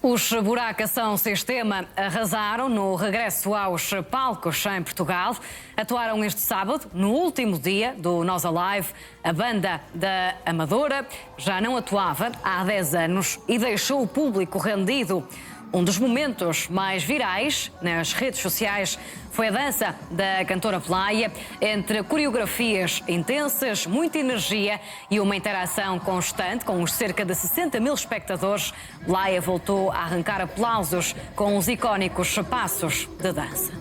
Os Buraca São Sistema arrasaram no regresso aos palcos em Portugal. Atuaram este sábado, no último dia do Nós Alive. A banda da Amadora já não atuava há 10 anos e deixou o público rendido. Um dos momentos mais virais nas redes sociais foi a dança da cantora Playa, entre coreografias intensas, muita energia e uma interação constante com os cerca de 60 mil espectadores. Playa voltou a arrancar aplausos com os icónicos passos de dança.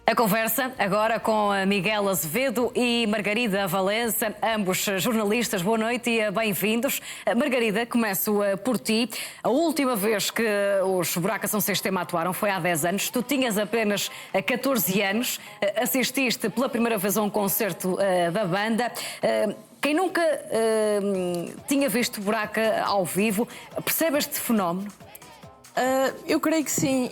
A conversa agora com Miguel Azevedo e Margarida Valença, ambos jornalistas. Boa noite e bem-vindos. Margarida, começo por ti. A última vez que os Buraca São Sistema atuaram foi há 10 anos. Tu tinhas apenas 14 anos, assististe pela primeira vez a um concerto da banda. Quem nunca tinha visto Buraca ao vivo, percebe este fenómeno? Eu creio que sim.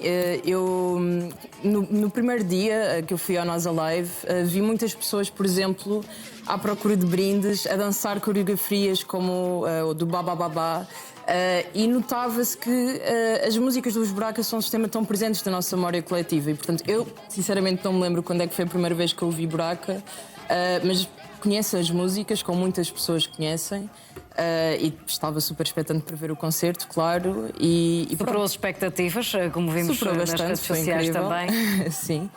No primeiro dia que eu fui ao Nós Alive, vi muitas pessoas, por exemplo, à procura de brindes, a dançar coreografias como o do Baba Babá. E notava-se que as músicas dos Buraca São Sistema tão presentes na nossa memória coletiva. E, portanto, eu sinceramente não me lembro quando é que foi a primeira vez que eu ouvi Buraca, mas conheço as músicas, como muitas pessoas conhecem. E estava super expectante para ver o concerto, claro. Superou as expectativas, como vimos nas redes sociais também. Sim.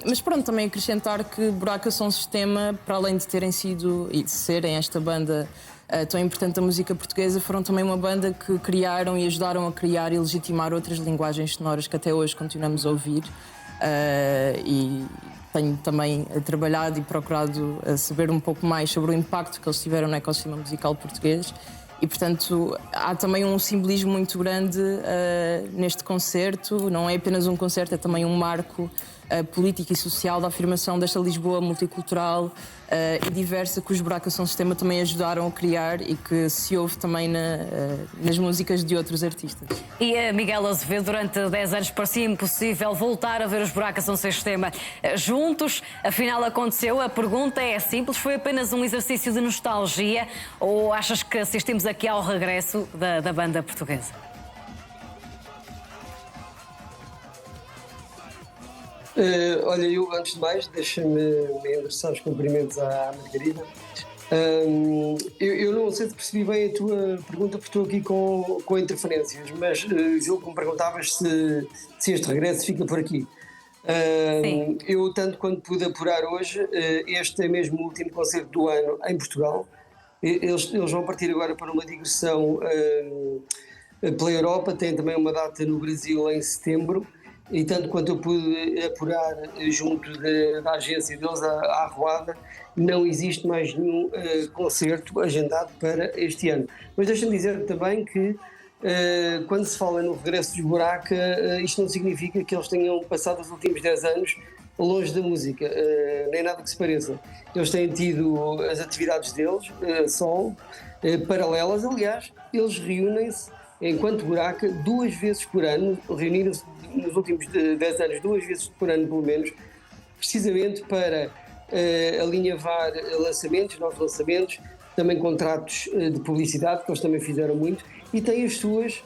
Mas pronto, também acrescentar que Buraca São Sistema, para além de terem sido e de serem esta banda tão importante da música portuguesa, foram também uma banda que criaram e ajudaram a criar e legitimar outras linguagens sonoras que até hoje continuamos a ouvir. E tenho também trabalhado e procurado saber um pouco mais sobre o impacto que eles tiveram no ecossistema musical português e, portanto, há também um simbolismo muito grande neste concerto. Não é apenas um concerto, é também um marco político e social da afirmação desta Lisboa multicultural e diversa que os Buraca São Sistema também ajudaram a criar e que se ouve também nas músicas de outros artistas. E Miguel Azevedo, durante 10 anos parecia impossível voltar a ver os Buraca São Sistema juntos. Afinal aconteceu. A pergunta é simples, foi apenas um exercício de nostalgia ou achas que assistimos aqui ao regresso da banda portuguesa? Olha, eu antes de mais, deixa-me endereçar os cumprimentos à Margarida. Eu não sei se percebi bem a tua pergunta, porque estou aqui com interferências, mas eu me perguntavas se este regresso fica por aqui. Eu, tanto quanto pude apurar hoje, este é mesmo o último concerto do ano em Portugal. Eles vão partir agora para uma digressão pela Europa, tem também uma data no Brasil em setembro. E tanto quanto eu pude apurar junto da agência deles, à Arruada, não existe mais nenhum concerto agendado para este ano. Mas deixa-me dizer também que quando se fala no regresso dos Buraca, isto não significa que eles tenham passado os últimos 10 anos longe da música, nem nada que se pareça. Eles têm tido as atividades deles, solo, paralelas. Aliás, eles reúnem-se enquanto Buraca 2 vezes por ano, reuniram-se nos últimos 10 anos 2 vezes por ano pelo menos, precisamente para alinhavar lançamentos, novos lançamentos, também contratos de publicidade, que eles também fizeram muito, e têm as suas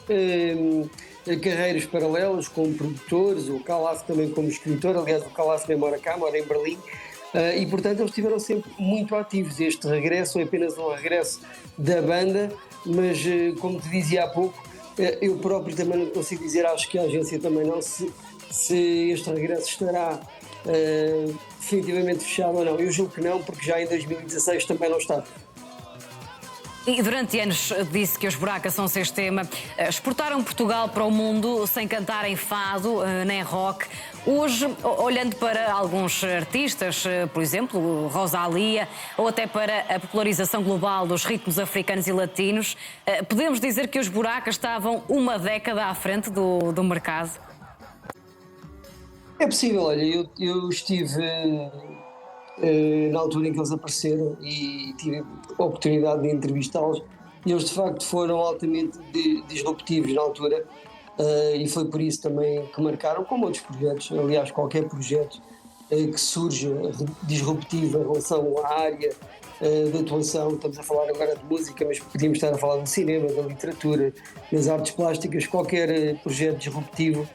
carreiras paralelas como produtores, o Calas também como escritor. Aliás, o Calas nem mora cá, mora em Berlim, e portanto eles estiveram sempre muito ativos. Este regresso é apenas um regresso da banda, mas como te dizia há pouco, eu próprio também não consigo dizer, acho que a agência também não, se este regresso estará definitivamente fechado ou não. Eu julgo que não, porque já em 2016 também não está. E durante anos disse que os Buraca São Sistema exportaram Portugal para o mundo sem cantarem fado nem rock. Hoje, olhando para alguns artistas, por exemplo, Rosalía, ou até para a popularização global dos ritmos africanos e latinos, podemos dizer que os Buraca estavam uma década à frente do mercado? É possível. Olha, eu estive na altura em que eles apareceram e tive a oportunidade de entrevistá-los, e eles de facto foram altamente disruptivos na altura, e foi por isso também que marcaram, como outros projetos. Aliás, qualquer projeto que surja disruptivo em relação à área de atuação. Estamos a falar agora de música, mas podíamos estar a falar do cinema, da literatura, das artes plásticas. Qualquer projeto disruptivo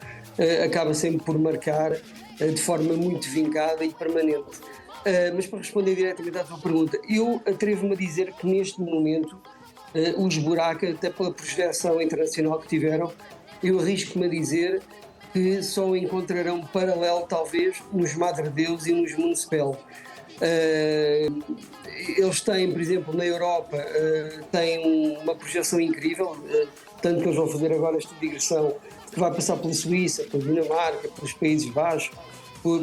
acaba sempre por marcar de forma muito vincada e permanente. Mas para responder diretamente à tua pergunta, eu atrevo-me a dizer que neste momento os Buraca, até pela projeção internacional que tiveram, eu arrisco-me a dizer que só encontrarão paralelo talvez nos Madre Deus e nos Municipal. Eles têm, por exemplo, na Europa, têm uma projeção incrível, tanto que eles vão fazer agora esta digressão que vai passar pela Suíça, pela Dinamarca, pelos Países Baixos,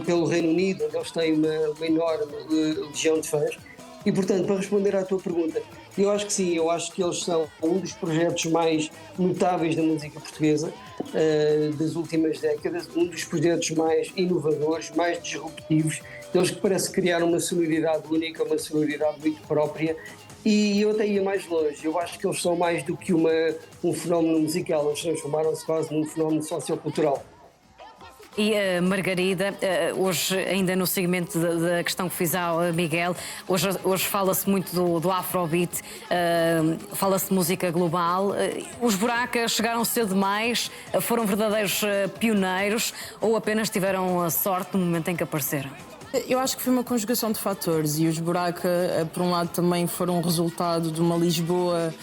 pelo Reino Unido, onde eles têm uma enorme legião de fãs. E, portanto, para responder à tua pergunta, eu acho que sim, eu acho que eles são um dos projetos mais notáveis da música portuguesa das últimas décadas, um dos projetos mais inovadores, mais disruptivos, eles que parece criar uma sonoridade única, uma sonoridade muito própria. E eu até ia mais longe, eu acho que eles são mais do que um fenómeno musical, eles transformaram-se quase num fenómeno sociocultural. E Margarida, hoje ainda no segmento da questão que fiz ao Miguel, hoje fala-se muito do Afrobeat, fala-se de música global. Os Buracas chegaram cedo demais, foram verdadeiros pioneiros ou apenas tiveram a sorte no momento em que apareceram? Eu acho que foi uma conjugação de fatores e os Buraca, por um lado, também foram resultado de uma Lisboa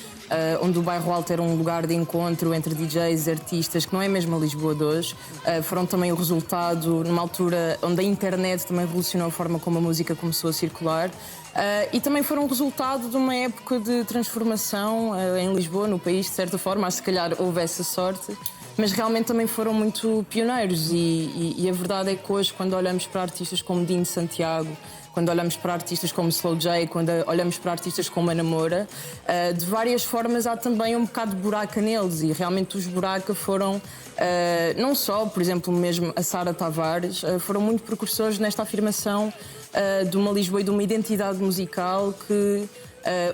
onde o Bairro Alto era um lugar de encontro entre DJs e artistas, que não é mesmo a Lisboa de hoje. Foram também o resultado numa altura onde a internet também revolucionou a forma como a música começou a circular. E também foram resultado de uma época de transformação em Lisboa, no país, de certa forma. Acho que se calhar houve essa sorte. Mas realmente também foram muito pioneiros e a verdade é que hoje, quando olhamos para artistas como Dino Santiago, quando olhamos para artistas como Slow J, quando olhamos para artistas como Ana Moura, de várias formas há também um bocado de buraca neles e realmente os Buraca foram, não só, por exemplo, mesmo a Sara Tavares, foram muito precursores nesta afirmação de uma Lisboa e de uma identidade musical que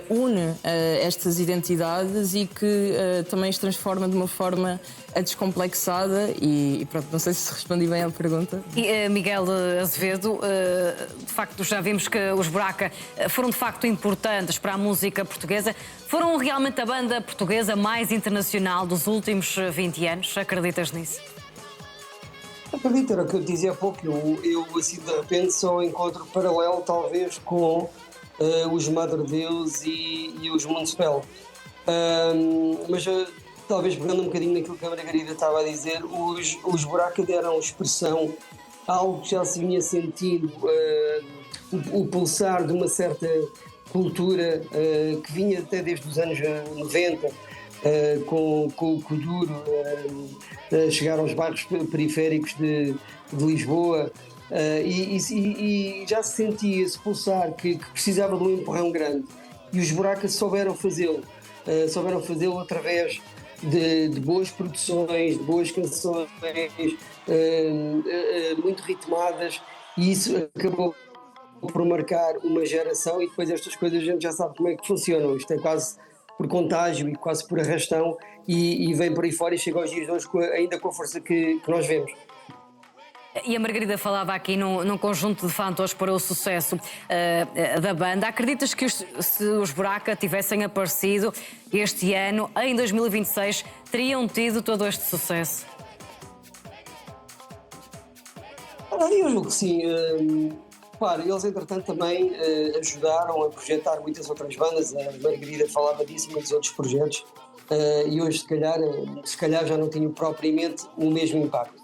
une estas identidades e que também as transforma de uma forma descomplexada e pronto, não sei se respondi bem à pergunta. E Miguel Azevedo, de facto já vimos que os Buraca foram de facto importantes para a música portuguesa, foram realmente a banda portuguesa mais internacional dos últimos 20 anos, acreditas nisso? Acredito, era o que eu dizia há pouco, eu assim de repente só encontro paralelo talvez com os Madre Deus e os Municipal. Mas talvez pegando um bocadinho naquilo que a Margarida estava a dizer, os Buraca deram expressão a algo que já se vinha sentindo, o pulsar de uma certa cultura que vinha até desde os anos 90, com o Kuduro, chegar aos bairros periféricos de Lisboa. E já se sentia esse pulsar que precisava de um empurrão grande e os Buracas souberam fazê-lo através de boas produções, de boas canções muito ritmadas e isso acabou por marcar uma geração e depois estas coisas a gente já sabe como é que funcionam, isto é quase por contágio e quase por arrastão e vem por aí fora e chega aos dias de hoje ainda com a força que nós vemos. E a Margarida falava aqui num conjunto de fatores para o sucesso da banda. Acreditas que se os Buraca tivessem aparecido este ano, em 2026, teriam tido todo este sucesso? Eu julgo que sim. Claro, eles entretanto também ajudaram a projetar muitas outras bandas. A Margarida falava disso e muitos outros projetos. E hoje, se calhar já não tinham propriamente o mesmo impacto.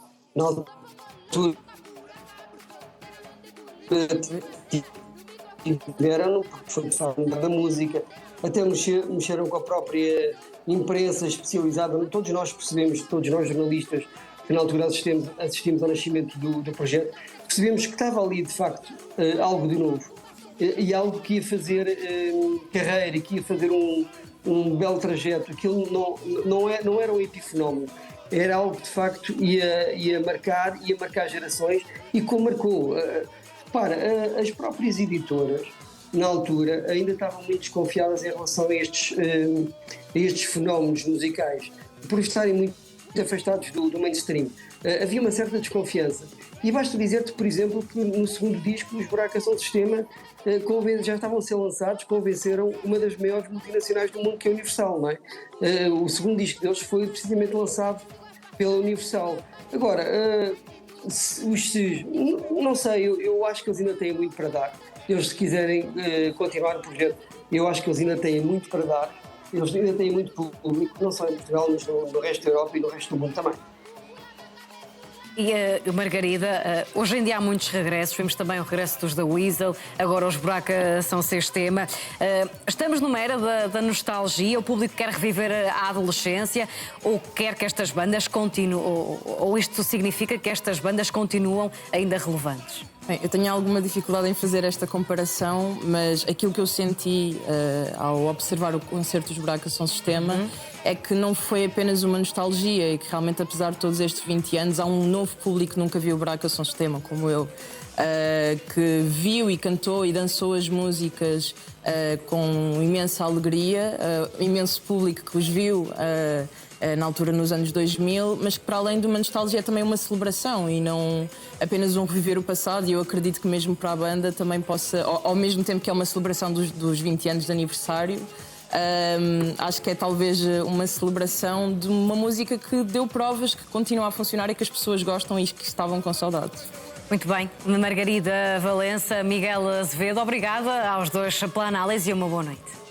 Tiveram, porque foi de facto da música, até mexeram com a própria imprensa especializada. Todos nós percebemos, todos nós jornalistas, que na altura assistimos ao nascimento do projeto, percebemos que estava ali de facto algo de novo e algo que ia fazer carreira e que ia fazer um belo trajeto. Aquilo não era um epifenómeno. Era algo que de facto ia marcar gerações e como marcou. As próprias editoras, na altura, ainda estavam muito desconfiadas em relação a estes fenómenos musicais, por estarem muito afastados do mainstream. havia uma certa desconfiança. E basta dizer-te, por exemplo, que no segundo disco, os Buraco Ação Sistema já estavam a ser lançados, convenceram uma das maiores multinacionais do mundo, que é a Universal, não é? O segundo disco deles foi precisamente lançado pela Universal. Agora, não sei, eu acho que eles ainda têm muito para dar. Eles, se quiserem continuar o projeto, eu acho que eles ainda têm muito para dar. Eles ainda têm muito público, não só em Portugal, mas no resto da Europa e no resto do mundo também. E Margarida, hoje em dia há muitos regressos, vimos também o regresso dos da Weasel, agora os Buraco Ação Sistema. Estamos numa era da nostalgia, o público quer reviver a adolescência ou quer que estas bandas continuem, ou isto significa que estas bandas continuam ainda relevantes? Bem, eu tenho alguma dificuldade em fazer esta comparação, mas aquilo que eu senti ao observar o concerto dos Buraco Ação Sistema é que não foi apenas uma nostalgia e que realmente, apesar de todos estes 20 anos, há um novo público que nunca viu o Buraco Ação Sistema, como eu, que viu e cantou e dançou as músicas com imensa alegria, imenso público que os viu na altura nos anos 2000, mas que para além de uma nostalgia é também uma celebração e não apenas um reviver o passado, e eu acredito que mesmo para a banda também possa, ao mesmo tempo que é uma celebração dos 20 anos de aniversário, acho que é talvez uma celebração de uma música que deu provas que continua a funcionar e que as pessoas gostam e que estavam com saudades. Muito bem, Margarida Valença, Miguel Azevedo, obrigada aos dois pela análise e uma boa noite.